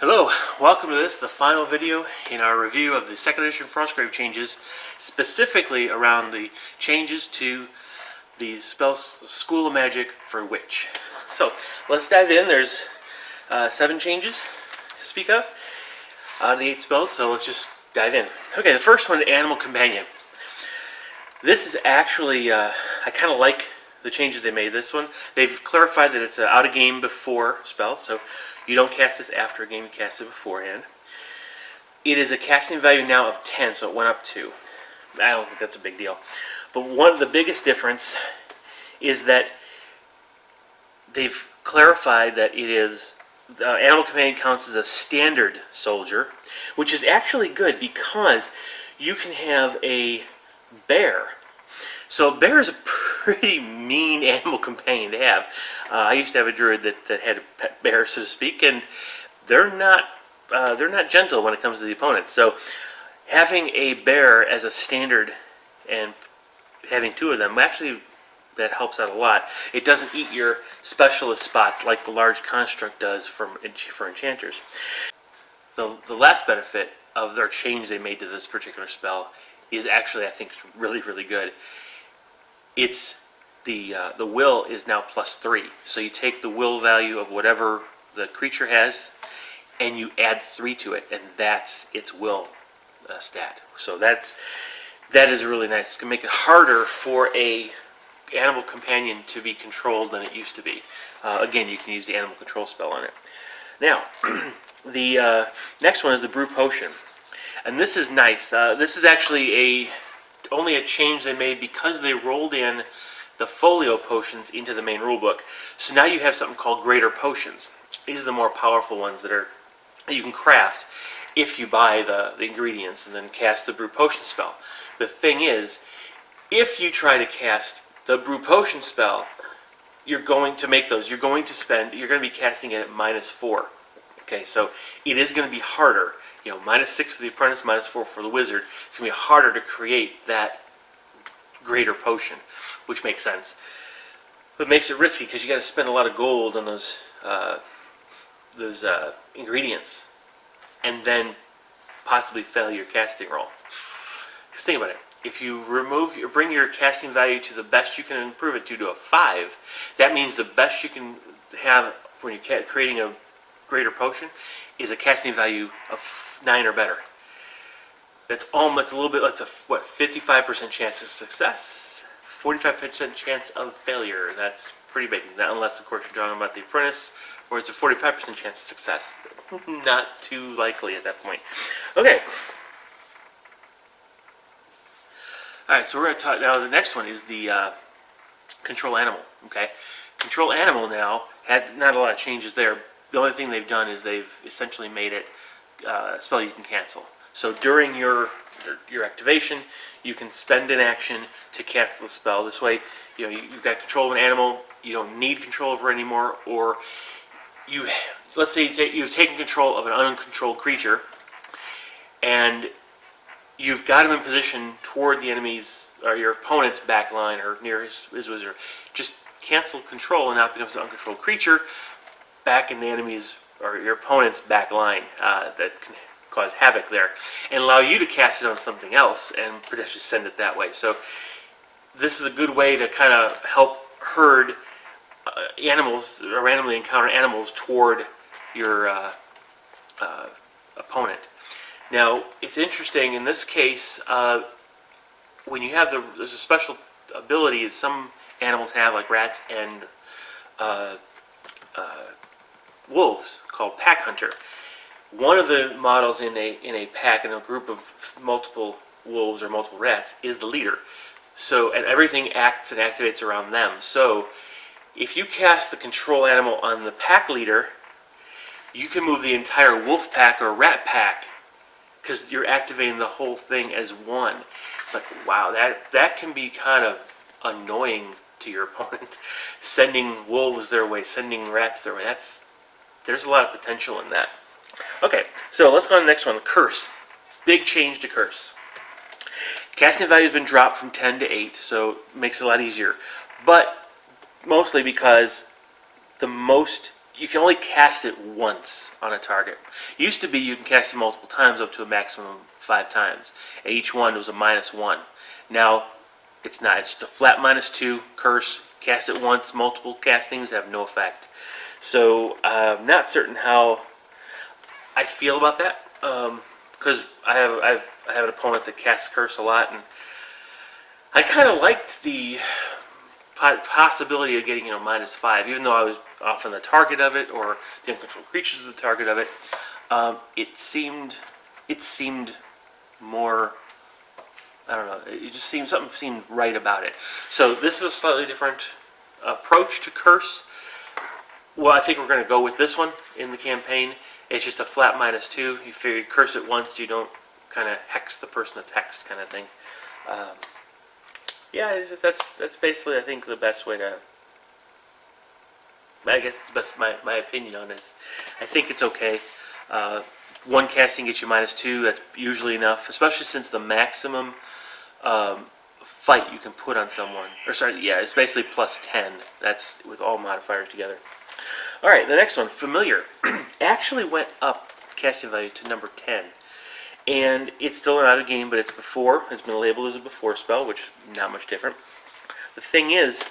Hello, welcome to the final video in our review of the second edition Frostgrave changes, specifically around the changes to the spell School of Magic for Witch. So let's dive in. There's 7 changes to speak of out of the 8 spells, so let's just dive in. Okay, the first one, Animal Companion. This is actually, I kind of like the changes they made. This one, they've clarified that it's an out of game before spell, so you don't cast this after a game, you cast it beforehand. It is a casting value now of 10, so it went up 2. I don't think that's a big deal. But one of the biggest difference is that they've clarified that it is, Animal Companion counts as a standard soldier, which is actually good because you can have a bear. So a bear is a pretty mean animal companion to have. I used to have a druid that had a pet bear, so to speak, and they're not gentle when it comes to the opponent. So having a bear as a standard and having 2 of them, actually that helps out a lot. It doesn't eat your specialist spots like the large construct does for enchanters. The last benefit of their change they made to this particular spell is actually, I think, really, really good. It's the will is now +3. So you take the will value of whatever the creature has, and you add 3 to it, and that's its will stat. So that is really nice. It's gonna make it harder for a animal companion to be controlled than it used to be. Again, you can use the animal control spell on it. Now, the next one is the Brew Potion, and this is nice. This is actually only a change they made because they rolled in the folio potions into the main rulebook. So now you have something called greater potions. These are the more powerful ones that you can craft if you buy the ingredients and then cast the Brew Potion spell. The thing is, if you try to cast the Brew Potion spell, you're going to make those. You're going to be casting it at -4. Okay, so it is going to be harder. You know, -6 for the apprentice, -4 for the wizard. It's going to be harder to create that greater potion, which makes sense. But it makes it risky because you got to spend a lot of gold on those ingredients, and then possibly fail your casting roll. Because think about it: if you bring your casting value to the best you can improve it to a 5, that means the best you can have when you're creating a greater potion is a casting value of 9 or better. That's a little bit. That's a 55% chance of success, 45% chance of failure. That's pretty big. Unless, of course, you're talking about the apprentice, where it's a 45% chance of success. Not too likely at that point. Okay. All right. So we're going to talk now. The next one is the control animal. Okay. Control animal now had not a lot of changes there. The only thing they've done is they've essentially made it a spell you can cancel. So during your activation, you can spend an action to cancel the spell. This way, you know, you've got control of an animal you don't need control over anymore, or let's say you've taken control of an uncontrolled creature, and you've got him in position toward the enemy's or your opponent's back line or near his wizard. Just cancel control, and now it becomes an uncontrolled creature back in the enemy's or your opponent's back line that can cause havoc there, and allow you to cast it on something else and potentially send it that way. So this is a good way to kind of help herd animals or randomly encounter animals toward your opponent. Now, it's interesting in this case, when you have there's a special ability that some animals have, like rats and wolves, called Pack Hunter. One of the models in a pack, in a group of multiple wolves or multiple rats, is the leader. So, and everything acts and activates around them. So if you cast the control animal on the pack leader, you can move the entire wolf pack or rat pack because you're activating the whole thing as one. It's like, wow, that can be kind of annoying to your opponent. Sending wolves their way, sending rats their way. There's a lot of potential in that. Okay, so let's go on to the next one, Curse. Big change to Curse. Casting value has been dropped from 10 to 8, so it makes it a lot easier. But mostly because the most you can only cast it once on a target. It used to be you can cast it multiple times, up to a maximum of 5 times, and each one was a -1. Now it's not. It's just a flat -2 curse. Cast it once. Multiple castings have no effect. So I'm not certain how I feel about that, because I have an opponent that casts curse a lot, and I kind of liked the possibility of getting -5, even though I was often the target of it, or the uncontrolled creatures the target of it. It seemed more, I don't know, it just seemed, something seemed right about it. So this is a slightly different approach to curse. Well, I think we're going to go with this one in the campaign. It's just a flat -2. You figure you curse it once, you don't kind of hex the person that's hexed, kind of thing. Yeah, it's just, that's basically, I think, the best way to. I guess it's the best. My opinion on this. I think it's okay. One casting gets you -2. That's usually enough, especially since the maximum fight you can put on someone, or sorry, yeah, it's basically +10. That's with all modifiers together. All right, the next one, Familiar, actually went up casting value to number 10. And it's still not a game, but it's before. It's been labeled as a before spell, which is not much different. The thing is,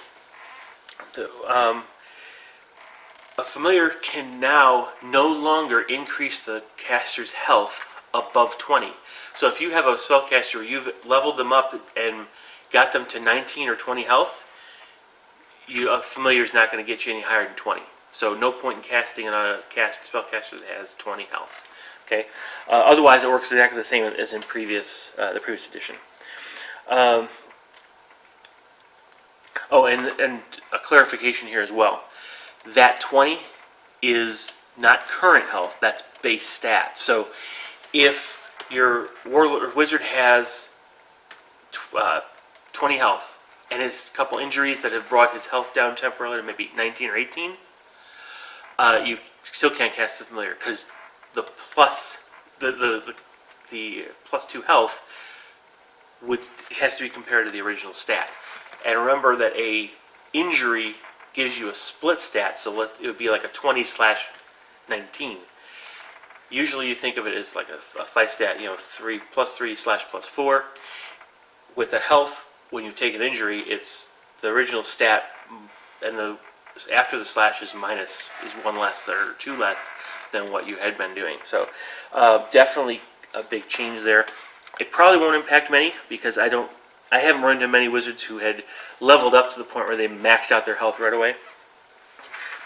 a Familiar can now no longer increase the caster's health above 20. So if you have a spellcaster where you've leveled them up and got them to 19 or 20 health, a Familiar is not going to get you any higher than 20. So no point in casting on a spellcaster that has 20 health. Okay. Otherwise, it works exactly the same as in the previous edition. Oh, and a clarification here as well. That 20 is not current health. That's base stat. So if your warlord or wizard has 20 health and has a couple injuries that have brought his health down temporarily to maybe 19 or 18, you still can't cast the Familiar, because the +2 health has to be compared to the original stat. And remember that a injury gives you a split stat, so it would be like a 20/19. Usually you think of it as like a fight stat, +3/+4. With the health, when you take an injury, it's the original stat, and after the slash is 1 less or 2 less than what you had been doing. So definitely a big change there. It probably won't impact many, because I haven't run into many wizards who had leveled up to the point where they maxed out their health right away.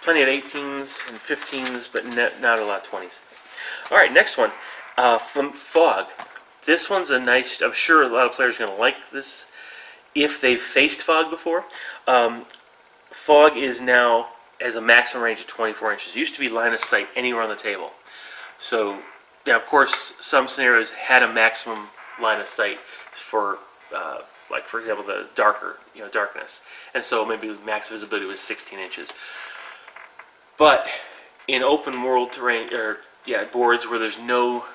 Plenty of 18s and 15s, but not a lot of 20s. All right, next one, from Fog. This one's a nice. I'm sure a lot of players are going to like this if they've faced Fog before. Fog is now has a maximum range of 24 inches. It used to be line of sight anywhere on the table. So, yeah, of course, some scenarios had a maximum line of sight for, like for example, the darkness, and so maybe max visibility was 16 inches. But in open world terrain, or boards where there's no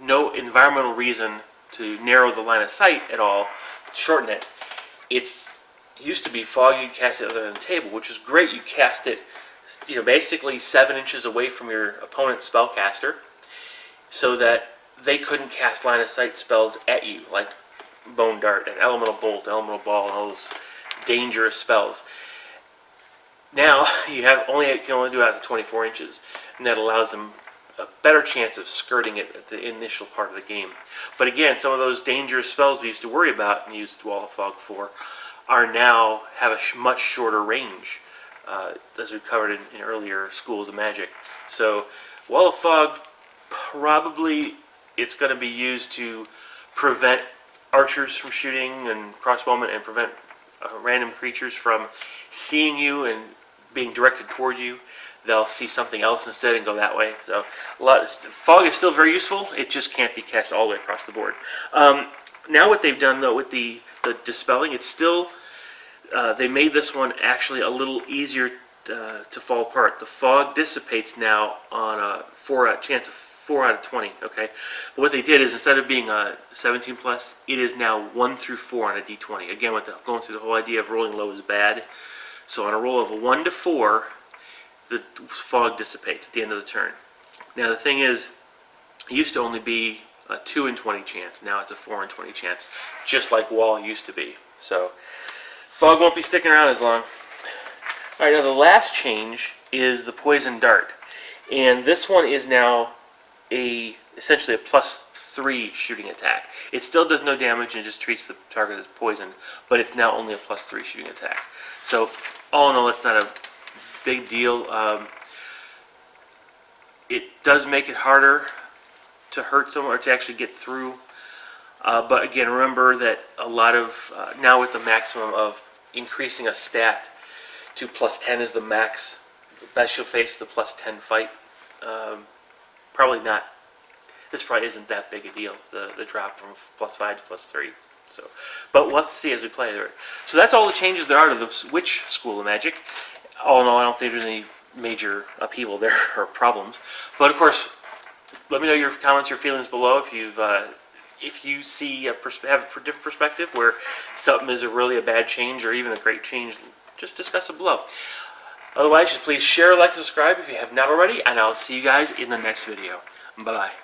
environmental reason to narrow the line of sight at all, shorten it. It used to be Fog, you cast it other than the table, which was great. You cast it, basically 7 inches away from your opponent's spellcaster, so that they couldn't cast line of sight spells at you, like Bone Dart and Elemental Bolt, Elemental Ball, and all those dangerous spells. Now you can only do it out to 24 inches, and that allows them a better chance of skirting it at the initial part of the game. But again, some of those dangerous spells we used to worry about and used Wall of Fog for have a much shorter range, as we covered in earlier schools of magic. So Wall of Fog, probably it's going to be used to prevent archers from shooting and crossbowmen, and prevent random creatures from seeing you and being directed toward you. They'll see something else instead and go that way. So Fog is still very useful. It just can't be cast all the way across the board. Now what they've done, though, with the dispelling, it's still they made this one actually a little easier to fall apart. The Fog dissipates now on a chance of 4 out of 20. Okay, but what they did is, instead of being a 17 plus, it is now 1 through 4 on a d20. Again, going through the whole idea of rolling low is bad. So on a roll of a 1 to 4, the fog dissipates at the end of the turn. Now the thing is, it used to only be a 2 in 20 chance. Now it's a 4 in 20 chance, just like wall used to be. So fog won't be sticking around as long. All right, now the last change is the poison dart, and this one is now essentially a +3 shooting attack. It still does no damage and just treats the target as poison, but it's now only a +3 shooting attack. So all in all, it's not a big deal. It does make it harder to hurt someone or to actually get through. But again, remember that a lot of, now with the maximum of increasing a stat to +10 is the max, the best you'll face is a +10 fight. Probably not, this probably isn't that big a deal, the drop from +5 to +3. So, but we'll have to see as we play there. So that's all the changes there are to the Witch School of Magic. All in all, I don't think there's any major upheaval there or problems. But of course, let me know your comments, your feelings below. If you see have a different perspective where something is really a bad change or even a great change, just discuss it below. Otherwise, just please share, like, subscribe if you have not already, and I'll see you guys in the next video. Bye-bye.